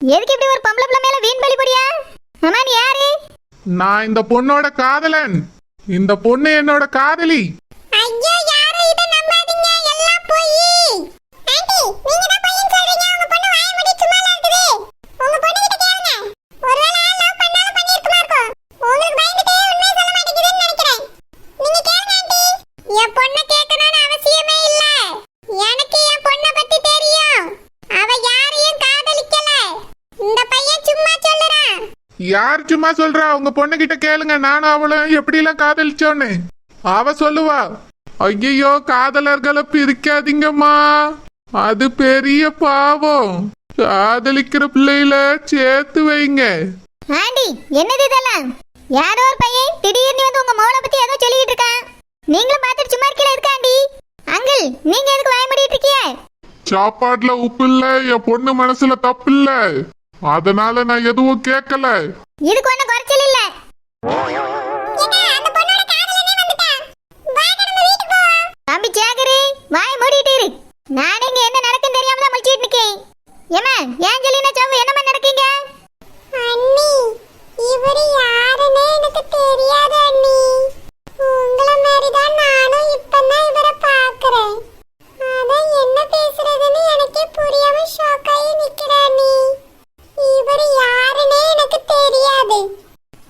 எதுக்கு இப்படி ஒரு பொம்பளை பிள்ளை மேல வீண் பழி போடியா? அம்மா நீ யாரு? நான் இந்த பொண்ணோட காதலன். இந்த பொண்ணு என்னோட காதலி. ஐயோ யாரு இத நம்பாதீங்க, எல்லாம் போய். ஆண்டி நீங்க தான் பையன் சொல்றீங்க, உங்க பொண்ணு வாயை மூடி சும்மா இருக்குது. உங்க பொண்ணு கிட்ட கேளுங்க. ஒருவேளை லவ் பண்ணாலும் பண்ணிருக்குமா இருக்கும். உங்களுக்கு பயந்துட்டே உண்மையை சொல்ல மாட்டேங்குதுன்னு நினைக்கிறேன். நீங்க கேளுங்க ஆண்டி. என் பொண்ணை கேட்கணும்னு அவசியமே இல்ல. எனக்கு என் பொண்ணை பத்தி தெரியும். அவ யாரையும் காதலிக்கல. இந்த பையன் சும்மா சொல்லுறான். யார் சும்மா சொல்றா? உங்க பொண்ணு கிட்ட கேளுங்க. நானும் அவளும் எப்படி எல்லாம் காதலிச்சோன்னு அவ சொல்லுவா. ஐயோ காதலர்களை பிரிக்காதீங்கம்மா, அது பெரிய பாவம். காதலிக்கிற பிள்ளையில சேர்த்து வைங்க. ஆண்டி என்னது இதெல்லாம்? யாரோ ஒரு பையன் திடீர்னு வந்து உங்க மோளை பத்தி ஏதோ சொல்லிட்டு இருக்கான். நீங்களும் பார்த்துட்டு சும்மா இருக்கீங்களா? இருக்கா ஆண்டி? அங்கிள் நீங்க எதுக்கு வாய மூடிட்டு இருக்கீங்க? சாப்பாட்டுல உப்பு இல்ல, என் பொண்ணு மனசுல தப்பு இல்ல, அதனால நான் எதுவும் கேட்கல. இதுக்கு ஒண்ணு குறைச்சல் இல்ல. தம்பி சேகரி வாய மூடிட்டு இரு. நானே இங்க என்ன நடக்குன்னு தெரியாம தான் முழிச்சிட்டு இருக்கேன். ஏமா ஏன் சொல்லினா சோவு என்னமா நடக்கீங்க? அண்ணி இவரு யாருன்னு எனக்கு தெரியாது அண்ணி. உங்கள மாதிரி தான் நானும் இப்பதான் இவரை பாக்குறேன். அதான் என்ன பேசுறதுன்னு எனக்கே புரியாம ஷாக் ஆகி நிக்கிறேன் அண்ணி. இவர் யாருன்னே எனக்கு தெரியாது.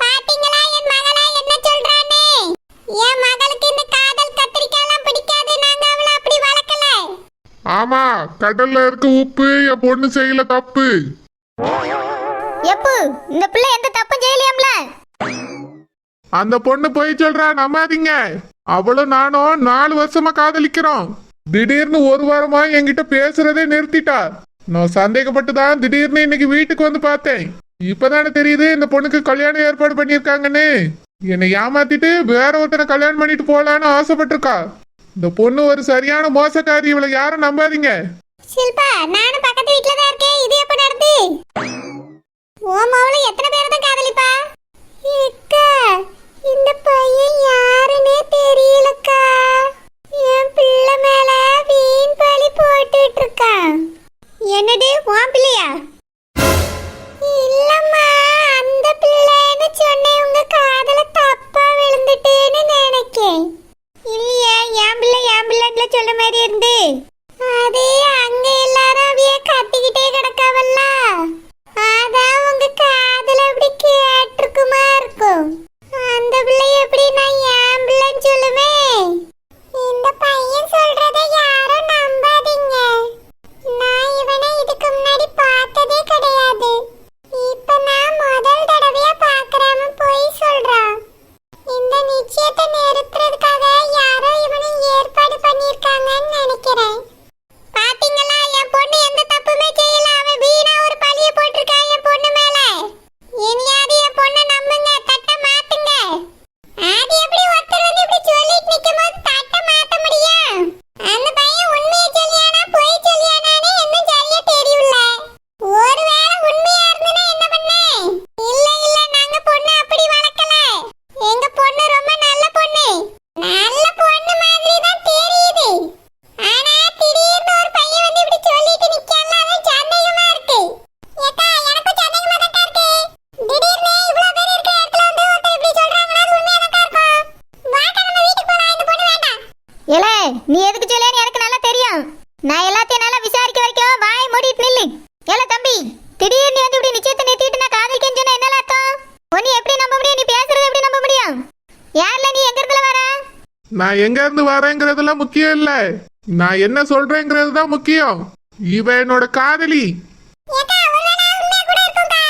பாத்தீங்களா என் மகளா என்ன சொல்றானே? என் மகளுக்கு இந்த காதல் கத்திரிக்காலாம் பிடிக்காது. நாங்க அவளை அப்படி வளர்க்கல. ஆமா, கடல்ல இருக்க உப்பு என் பொண்ணு செய்யல தப்பு. எப்போ இந்த பிள்ளை எந்த தப்பும் செய்யலையாம்ல? அந்த பொண்ணு போய் சொல்றா, நம்பாதீங்க. அவளும் நானும் 4 வருஷமா காதலிக்கிறோம். திடீர்னு ஒரு வாரமா என்கிட்ட பேசுறதே நிறுத்திட்டா. நான் சந்தேகப்பட்டுதான் திடீர்னு இன்னைக்கு வீட்டுக்கு வந்து பார்த்தேன். இப்பதானே தெரியுது இந்த பொண்ணுக்கு கல்யாணம் ஏற்பாடு பண்ணிருக்காங்கன்னு. என்னை ஏமாத்திட்டு வேற ஒருத்தனை கல்யாணம் பண்ணிட்டு போலான்னு ஆசைப்பட்டிருக்கா. இந்த பொண்ணு ஒரு சரியான மோசக்காரி. இவளை யாரும் நம்பாதீங்க. ஷில்பா நானும் பக்கத்து வீட்ல தான் இருக்கேன். இது எப்ப நடந்து? ஓ மாவுல எத்தனை பேர் தான் காதலிப்பா? அக்கா இந்த பையன் யாருன்னே தெரியலக்கா. என் பிள்ளை மேல வீண் பழி போட்டுட்டு இருக்கான். என்னது உன் பிள்ளையா? இல்லம்மா அந்த பிள்ளைன்னு சொன்னேன். உங்க காதல தப்பா விழுந்துட்டேன்னு நினைக்கேன். இல்லையா என் பிள்ளைன்னு சொல்ற மாதிரி இருந்து அதே அங்க எல்லாரும் அப்படியே கத்திக்கிட்டே கிடக்காவல்ல. அதான் உங்க காதல அப்படி கேட்டிருக்குமா இருக்கும். அந்த பிள்ளை எப்படி நான் என் பிள்ளைன்னு சொல்லுவேன்? இந்த பையன் சொல்றத யாரும் நம்பாதீங்க. நான் இவனை இதுக்கு முன்னாடி பார்த்ததே கிடையாது. இப்ப நான் முதல் தடவையா பார்க்கறாம போய் சொல்றான். இந்த நிச்சயத்தை நிறுத்துறதுக்காக யாரோ இவனை ஏற்பாடு பண்ணிருக்காங்கன்னு நினைக்கிறேன். பாத்தீங்களா என் பொண்ணு எந்த தப்புமே செய்யல. அவன் வீணா ஒரு பழிய போட்டிருக்கா என் பொண்ணு மேல. இனியாவது என் பொண்ணை நம்புங்க, தட்டை மாத்துங்க. அது எப்படி ஒருத்தர் வந்து இப்படி சொல்லிட்டு நிக்கும்போது தட்டை மாத்த முடியும்? அந்த பையன் உண்மையை சொல்லியானா பொய் சொல்லியானான்னு இன்னும் சரியா தெரியல. ஒருவேளை உண்மையா இருந்தனா என்ன பண்ண? இல்ல நாங்க பொண்ணு அப்படி வளர்க்கல. எங்க பொண்ணு ரொம்ப நல்ல பொண்ணு. நல்ல பொண்ணு மாதிரி தான் தெரியுது. ஆனா திடீர்னு ஒரு பையன் வந்து இப்படி சொல்லிட்டு நிக்கல. அது சந்தேகமா இருக்கு. ஏக்கா எனக்கு சந்தேகமா தான் இருக்கு. திடீர்னு இவ்ளோ பேர் இருக்கிற இடத்துல வந்து ஒருத்தர் இப்படி சொல்றாங்கன்னா அது உண்மையா தான் இருக்கும். வாங்க நம்ம வீட்டுக்கு போலாம். இந்த பொண்ணு வேண்டாம். ஏலே நீ எதுக்கு சொல்லேன்னு எனக்கு நல்லா தெரியும். நான் எல்லாத்தையும் நல்லா விசாரிக்க வரைக்கும் வாய் மூடிட்டு நில்லு. ஏலே தம்பி திடீர்னு வந்து இப்படி நிச்சயத்தை நிறுத்திட்டு நான் காதலிக்கேன்னு சொன்னா என்ன அர்த்தம்? உன்னை எப்படி நம்ப முடியும்? நீ பேசுறது எப்படி நம்ப முடியும்? யார்ல நீ எங்க இருந்துல வர? நான் எங்க இருந்து வரேங்கிறதெல்லாம் முக்கியம் இல்ல, நான் என்ன சொல்றேங்கிறது தான் முக்கியம். இவ என்னோட காதலி. ஏக்கா ஒருவேளை உண்மையா கூட இருக்கும்க்கா.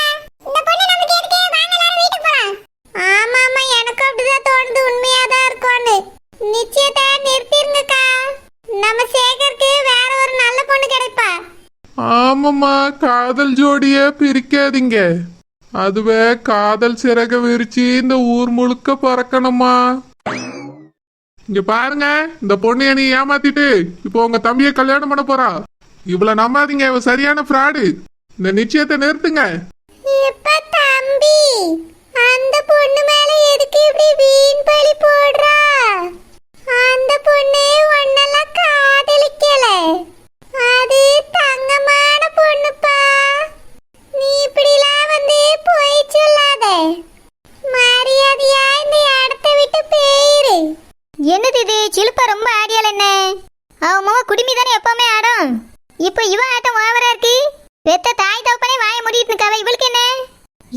இந்த பொண்ணு நமக்கு எதுக்கு? வாங்க எல்லாரும் வீட்டுக்கு போலாம். ஆமா எனக்கு அப்படிதான் தோணுது. உண்மையா தான் இருக்கும்னு. நிச்சயத்தை நிறுத்திருங்கக்கா. நம்ம சேகருக்கு வேற ஒரு நல்ல பொண்ணு கிடைப்பா. ஆமாம்மா, காதல் ஜோடிய பிரிக்காதீங்க. அதுவே காதல் சிறக விரிச்சு இந்த ஊர் முழுக்க பறக்கணுமா. இங்க பாருங்க, இந்த பொண்ணு என்னை ஏமாத்திட்டு இப்போ உங்க தம்பியை கல்யாணம் பண்ண போறா. இவளை நம்பாதீங்க, இவ சரியான ஃப்ராடு. இந்த நிச்சயத்தை நிறுத்துங்க. இப்ப தம்பி அந்த பொண்ணு மேல எதுக்கு இப்படி வீண் பழி போடுறா? அந்த பொண்ணு ஒன்னெல்லாம் காதலிக்கல. அது தங்கமான பொண்ணுப்பா. நீ இவ ஆட்டம் ஓவரா இருக்கு. பெத்த தாய் தகப்பனே வாயை மூடிட்டு இருக்காவ. இவளுக்கு என்ன?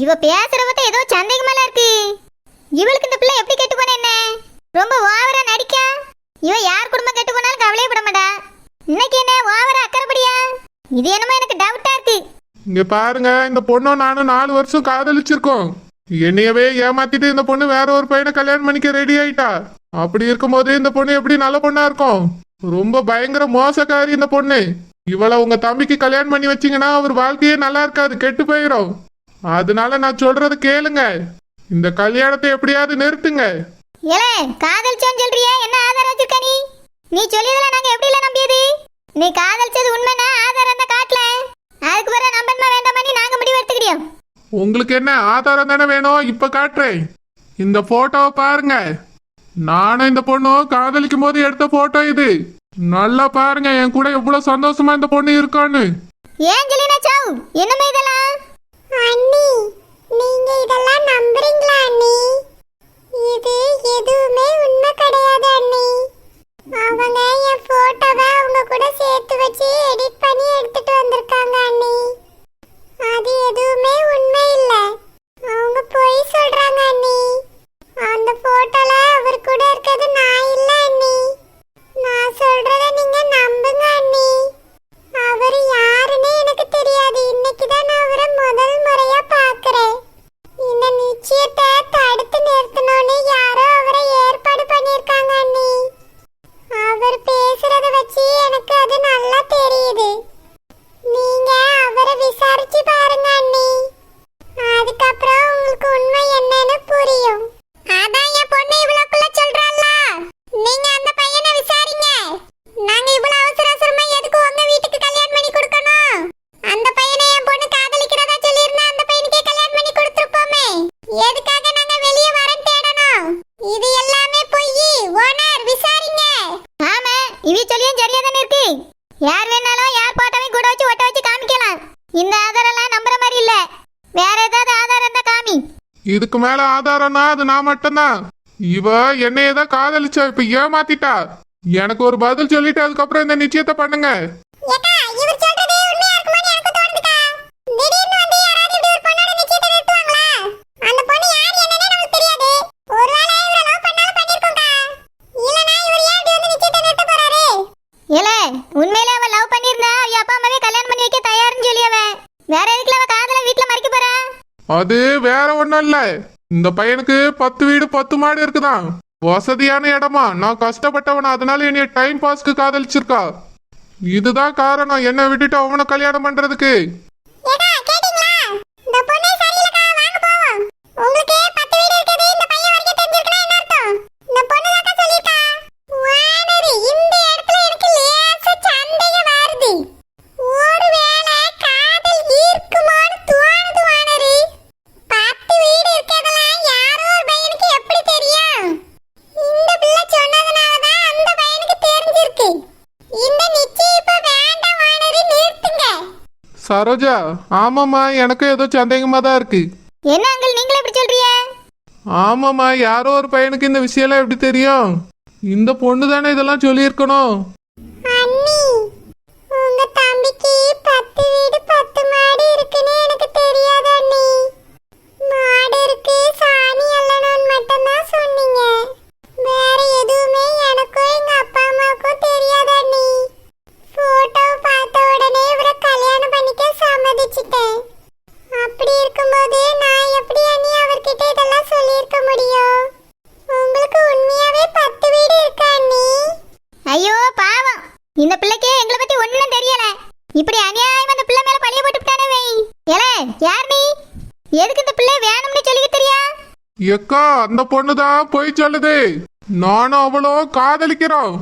இவ பேசுறவத்த ஏதோ சந்தேகமால இருக்கு. இவளுக்கு இந்த பிள்ளை எப்படி கெட்டு போன என்ன? ரொம்ப ஓவரா நடிக்கா. இவ யார் குடும்பம் கெட்டு போனாலும் கவலையே பட மாட்டா. இன்னைக்கு என்ன ஓவரா அக்கறைப்படியா? இது என்னமோ எனக்கு டவுட்டா இருக்கு. இங்க பாருங்க, இந்த பொண்ணும் நானும் 4 வருஷம் காதலிச்சிருக்கோம். என்னையவே ஏமாத்திட்டு இந்த பொண்ணு வேற ஒரு பையனை கல்யாணம் பண்ணிக்க ரெடி ஆயிட்டா. அப்படி இருக்கும்போது இந்த பொண்ணு எப்படி நல்ல பொண்ணா இருக்கும்? ரொம்ப பயங்கர மோசக்காரி இந்த பொண்ணு. இவளை உங்க தம்பிக்கு கல்யாணம் பண்ணி வச்சீங்கன்னா அவர் வாழ்க்கையே நல்லா இருக்காது, கெட்டு போயிடும். அதனால நான் சொல்றது கேளுங்க, இந்த கல்யாணத்தை எப்படியாவது நிறுத்துங்க. ஏலே காதலிச்சான்னு சொல்றியா? என்ன ஆதாரம் வச்சிருக்க நீ? நீ சொல்லியதெல்லாம் நாங்க எப்படி இல்ல நம்பியது? நீ காதலிச்சது உண்மைனா ஆதாரம் தான் காட்டல. அதுக்கு பிறகு நம்பன்மா வேண்டாமா நீ நாங்க முடிவு எடுத்துக்கிட்டோம். உங்களுக்கு என்ன ஆதாரம் தானே வேணும்? இப்ப காட்டுறேன். இந்த போட்டோவை பாருங்க. நானும் இந்த பொண்ணும் காதலிக்கும் போது எடுத்த போட்டோ இது. நல்லா பாருங்க என் கூட எவ்வளவு சந்தோஷமா இந்த பொண்ணு இருக்கான்னு. ஏன் ஜெலினா சாவ் என்னமே இதெல்லாம்? அண்ணி, நீங்க இதெல்லாம் நம்புறீங்களா அண்ணி? இது எதுவுமே உண்மை கிடையாது அண்ணி. அவங்க என் போட்டோவை அவங்க கூட சேர்த்து வச்சு எடிட் பண்ணி எடுத்துட்டு வந்திருக்காங்க அண்ணி. அது எதுவுமே உண்மை இல்ல. அவங்க பொய் சொல்றாங்க அண்ணி. அந்த போட்டோல அவர் கூட இருக்கிறது நான் இல்ல அண்ணி. நான் சொல்றத நீங்க நம்புங்க அண்ணி. அவர் யாருன்னு எனக்கு தெரியாது. இன்னைக்குதான் நான் அவரை முதல் முறையா பாக்குறேன். இந்த நிச்சயத்தை தடுத்து நிறுத்தணும்னு யாரோ அவரை ஏற்பாடு பண்ணிருக்காங்க அண்ணி. அவர் பேசுறத வச்சு எனக்கு அது நல்லா தெரியுது. நீங்க அவரை விசாரிச்சு பாருங்க அண்ணி. அதுக்கப்புறம் உங்களுக்கு உண்மை என்னன்னு புரியும். அதான் என் பொண்ணு இவ்வளவுக்குள்ள சொல்றாள்ல. நீங்க அந்த பையனை விசாரிங்க. நாங்க இவ்வளவு அவசர அவசரமா எதுக்கு உங்க வீட்டுக்கு கல்யாணம் பண்ணி கொடுக்கணும்? அந்த பையனை என் பொண்ணு காதலிக்கிறதா சொல்லியிருந்தா அந்த பையனுக்கே கல்யாணம் பண்ணி கொடுத்துருப்போமே. எதுக்காக நாங்க வெளியே வரேன் தேடணும்? இது எல்லாமே பொய். ஓனர் விசாரிங்க. ஆமா, இவி சொல்லியும் சரியா தானே இருக்கு. யார் வேணாலும் யார் போட்டோவையும் கூட வச்சு ஒட்ட வச்சு காமிக்கலாம். இந்த ஆதாரம் எல்லாம் நம்புற மாதிரி இல்ல. வேற ஏதாவது ஆதாரம் இருந்தா காமி. இதுக்கு மேல ஆதாரம்னா அது நான் மட்டும்தான். இவ என்னையதான் காதலிச்சா, இப்ப ஏமாத்திட்டா. எனக்கு ஒரு பதில் சொல்லிட்டு அதுக்கப்புறம் இந்த நிச்சயத்தை பண்ணுங்க. ஏக்கா, இவர் சொல்றதே உண்மையா இருக்குமான்னு எனக்கு தோணுதுக்கா. திடீர்னு வந்து யாராவது இப்படி ஒரு பொண்ணோட நிச்சயத்தை நிறுத்துவாங்களா? அந்த பொண்ணு யார் என்னன்னே நமக்கு தெரியாது. ஒருவேளை இவரை லவ் பண்ணாலும் பண்ணிருக்கோம்க்கா. இல்லனா இவர் ஏன் இப்படி வந்து நிச்சயத்தை நிறுத்த போறாரு? ஏல உண்மையிலே அவ லவ் பண்ணிருந்தா அவ அப்பா அம்மாவே கல்யாணம் பண்ணி வைக்க தயாருன்னு சொல்லியவ. வேற எதுக்குல அவ காதல வீட்ல மறைக்க போறா? அது வேற ஒண்ணும் இல்ல. இந்த பையனுக்கு 10 வீடு 10 மாடு இருக்குதான். வசதியான இடமா. நான் கஷ்டப்பட்டவன, அதனால என்னைய டைம் பாஸ்க்கு காதலிச்சிருக்கா. இதுதான் காரணம் என்னை விட்டுட்டு அவனை கல்யாணம் பண்றதுக்கு. ஏக்கா, கேட்டீங்களா? இந்த பொண்ணே சரியில்லைக்கா, வாங்க போவோம். உங்களுக்கு 10 வீடு இருக்குது, இந்த பையன் வரைக்கும் தெரிஞ்சிருக்குன்னா என்ன அர்த்தம்? இந்த பொண்ணு தாக்கா சொல்லிருக்கா. வானரு, இந்த இடத்துல எனக்கு லேசா சந்தேகம் வருது. ஒருவேளை காதல் ஈர்க்குமான்னு தோணுது வானரு. 10 வீடு இருக்கிறதெல்லாம் யாரோ ஒரு பையனுக்கு எப்படி தெரியும்? இந்த பிள்ளை சொன்னதுனாலதான் அந்த பையனுக்கு தெரிஞ்சிருக்கு. இந்த நிச்சயம் இப்ப வேண்டாம் வானரு, நிறுத்துங்க. சரோஜா, ஆமாம்மா, எனக்கும் ஏதோ சந்தேகமா தான் இருக்கு. என்ன அங்கிள் நீங்களே இப்படி சொல்றீங்க? ஆமாம்மா, யாரோ ஒரு பையனுக்கு இந்த விஷயம்லாம் எப்படி தெரியும்? இந்த பொண்ணு தானே இதெல்லாம் சொல்லியிருக்கணும். அண்ணி, உங்க தம்பிக்கு 10 வீடு 10 மாடு இருக்குன்னு எனக்கு தெரியாது அண்ணி. மாடு இருக்கு, சாணி அள்ளணும்னு மட்டும்தான் சொன்னீங்க. வேற எதுவுமே எனக்கும் எங்க அப்பா அம்மாவுக்கும் தெரியாது அண்ணி. போட்டோ பார்த்த உடனே இவரை கல்யாணம் பண்ணிக்க சம்மதிச்சிட்டேன். அப்படி இருக்கும்போது நான் எப்படி அண்ணி அவர்கிட்ட இதெல்லாம் சொல்லியிருக்க முடியும்? உங்களுக்கு உண்மையாவே 10 வீடு இருக்கா அண்ணி? ஐயோ பாவம், இந்த பிள்ளைக்கே எங்களை பத்தி ஒண்ணும் தெரியல. இப்படி அநியாயம் அந்த பிள்ளை மேல பழிய போட்டு விட்டானே வை. ஏலே யார் நீ? எதுக்கு இந்த பிள்ளை வேணும்னு சொல்லிக்க தெரியா? எக்கா, அந்த பொண்ணுதான் போய் சொல்லுது. நானும் அவளும் காதலிக்கிறோம்.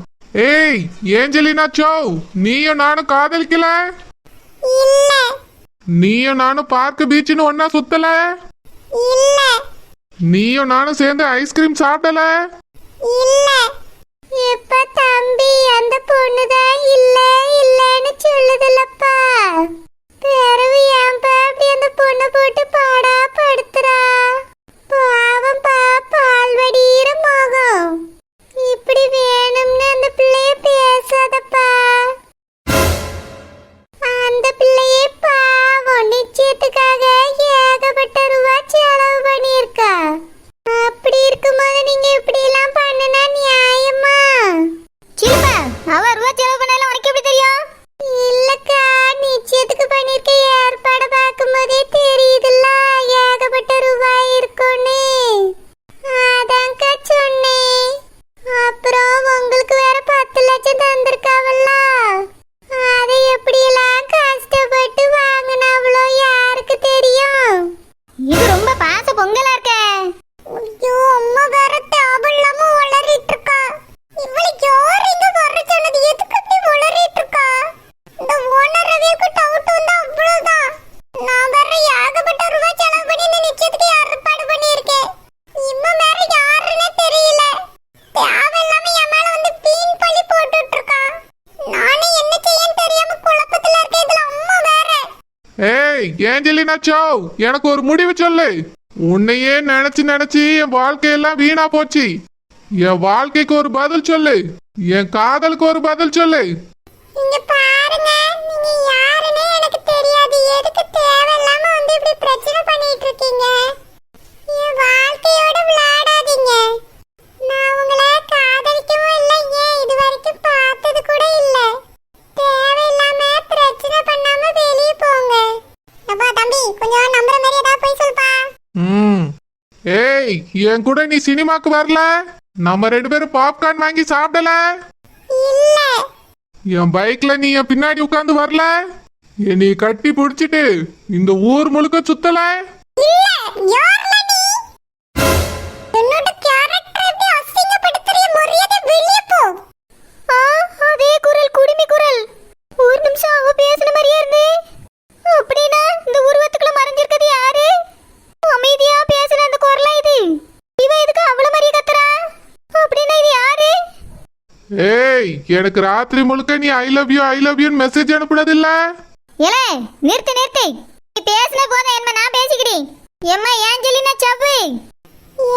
ஏய் ஏஞ்சலினா சோவ், நீயும் நானும் காதலிக்கல. இல்ல நீயும் நானும் பார்க் பீச்னு ஒன்னா சுத்தல. இல்ல நீயும் நானும் சேர்ந்து ஐஸ்கிரீம் சாப்பிடல. இல்ல. இப்ப தம்பி அந்த பொண்ணுதான் இல்ல இல்லன்னு சொல்லுதுலப்பா. பிறவு ஏன்பா அப்படி அந்த பொண்ணை போட்டு பாடா படுத்துறா? பாவம் பா, பால்வடியிற மோகம். இப்படி வேணும்னு அந்த பிள்ளைய பேசாதப்பா. அந்த பிள்ளையே பாவம் நிச்சயத்துக்காக ஏகப்பட்ட ரூபா செலவு பண்ணியிருக்கா. அப்படி இருக்கும்போது நீங்க இப்படி எல்லாம் பண்ணுனா நியாயமா? சில்பா, அவ ரூபா செலவு பண்ணாலும் உனக்கு எப்படி தெரியும்? இல்லக்கா, நிச்சயத்துக்கு பண்ணிருக்க ஏற்பாடு பார்க்கும்போதே தெரியுதுல்ல ஏகப்பட்ட ரூபாய் இருக்கும்னு. அதான்க்கா சொன்னேன். அப்புறம் உங்களுக்கு வேற 10 லட்சம் தந்திருக்காவல்ல, அதை எப்படியெல்லாம் கஷ்டப்பட்டு வாங்கினாவளோ யாருக்கு தெரியும்? இது ரொம்ப பாச பொங்கலா இருக்க. ஐயோ, அம்மா வேற தேவையில்லாம உளறிட்டு இருக்கா. இவளுக்கு யார் இங்க வர சொன்னது? எதுக்கு இப்படி உளறிட்டு இருக்கா? இந்த ஓனர் ரவிக்கு டவுட் வந்தா அவ்வளவுதான். நான் வேற ஏகப்பட்ட ரூபாய் செலவு பண்ணி இந்த நிச்சயத்துக்கு ஏற்பாடு பண்ணியிருக்கேன். இம்மா வேற யாருன்னே தெரியல. தேவையில்லாம என் மேல வந்து பீன் பழி போட்டுட்டு இருக்கா. நானே என்ன செய்யன்னு தெரியாம குழப்பத்துல இருக்கேன். இதுல அம்மா வேற. ஏய் ஏஞ்சலினா சோ, எனக்கு ஒரு முடிவு சொல்லு. உன்னையே நினைச்சு நினைச்சு என் வாழ்க்கையெல்லாம் வீணா போச்சு. என் வாழ்க்கைக்கு ஒரு பதில் சொல்லு. என் காதலுக்கு ஒரு பதில் சொல்லு. இங்க பாருங்க, நீங்க யாருன்னே எனக்கு தெரியாது. எதுக்கு தேவையில்லாம வந்து இப்படி பிரச்சனை பண்ணிட்டு இருக்கீங்க? என் வாழ்க்கையோட விளையாடாதீங்க. நான் உங்களை காதலிக்கவும் இல்லை, ஏன் இது வரைக்கும் பார்த்தது கூட இல்ல. தேவையில்லாம பிரச்சனை பண்ணாம வெளியே போங்க. அப்பா தம்பி, கொஞ்சம் நம்புற மாதிரி ஏதாவது போய் சொல்லுப்பா. ஏய், என் கூட நீ சினிமாக்கு வரல? நம்ம 2 பேரும் பாப்கார்ன் வாங்கி சாப்பிடல? இல்ல. என் பைக்ல நீ என் பின்னாடி உட்கார்ந்து வரல? நீ கட்டி புடிச்சிட்டு இந்த ஊர் முழுக்க சுத்தல? இல்ல. யார்ல நீ? என்னோட கேரக்டர் எப்படி அசிங்கப்படுத்துறிய? மரியாதை வெளியே போ. அதே குரல், குடிமி குரல். ஒரு நிமிஷம் அவ பேசின மாதிரியே இருந்து. அப்படின்னா இந்த உருவத்துக்குள்ள மறைஞ்சிருக்கிறது யாரு? அமைதியா பேசுற அந்த குரலா இது? இவ எதுக்கு அவ்வளவு மாதிரியே கத்துறா? அப்படின்னா இது யாரு? ஏய், எனக்கு ராத்திரி முழுக்க நீ ஐ லவ் யூ மெசேஜ் அனுப்புனது இல்ல? ஏலே, நிறுத்து நிறுத்து. நீ பேசின போதும் என்ன நான் பேசிக்கிறேன். எம்மா ஏஞ்சலினா சவ்வு.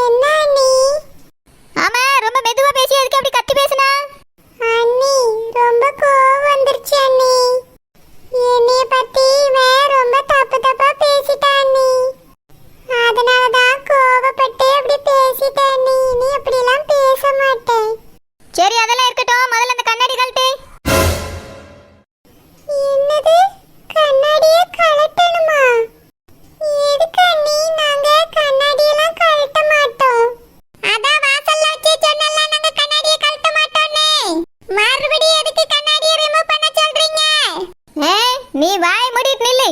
என்ன நீ? ஆமா, ரொம்ப மெதுவா பேசி எதுக்கு அப்படி கத்தி பேசுனா? அண்ணி, ரொம்ப கோவம் வந்துருச்சு அண்ணி. என்னைய பத்தி இவன் ரொம்ப தப்பா பேசிட்டான் அண்ணி. அதனாலதான் கோவப்பட்டு அப்படி பேசிட்டேன் அண்ணி. நீ அப்படிலாம் பேச மாட்டேன். சரி, அதெல்லாம் இருக்கட்டும். முதல்ல அந்த கண்ணாடி கழட்டு. என்னது? கண்ணாடியை கழட்டணுமா? எதுக்கு அண்ணி? நாங்க கண்ணாடியெல்லாம் கழட்ட மாட்டோம். அதான் வாசல்ல வச்சு சொன்னல, நாங்க கண்ணாடியை கழட்ட மாட்டோம்னு. மறுபடியும் எதுக்கு கண்ணாடியை ரிமூவ் பண்ண சொல்றீங்க? நீ வாய் மூடிட்டு நில்லு.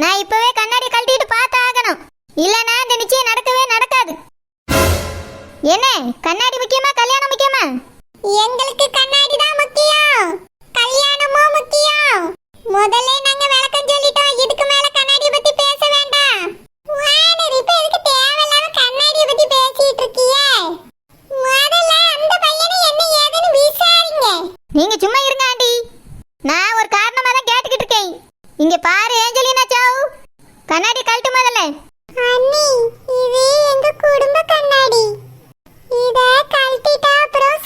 நான் இப்பவே கண்ணாடி கழட்டிட்டு பார்த்தா ஆகணும். இல்லனா இந்த நிச்சயம் நடக்கவே நடக்காது. என்ன, கண்ணாடி முக்கியமா கல்யாணம் முக்கியமா? எங்களுக்கு கண்ணாடி தான் முக்கியம், கல்யாணமும் முக்கியம். முதல்ல நாங்க விளக்கம் சொல்லிட்டோம். இதுக்கு மேல கண்ணாடியை பத்தி பேச வேண்டாம். வானர், இப்ப எதுக்கு தேவையில்லாம கண்ணாடியை பத்தி பேசிட்டு இருக்கியே? முதல்ல அந்த பையனை என்ன ஏதுன்னு விசாரிங்க. நீங்க சும்மா இருங்க ஆண்டி. நான் ஒரு காரணமா தான் கேட்டுக்கிட்டு இருக்கேன். இங்க பாரு ஏஞ்சலினா சாவ், கண்ணாடி கழட்டு முதல்ல. அண்ணி, இது எங்க குடும்ப கண்ணாடி. இத கழட்டிட்டா அப்புறம்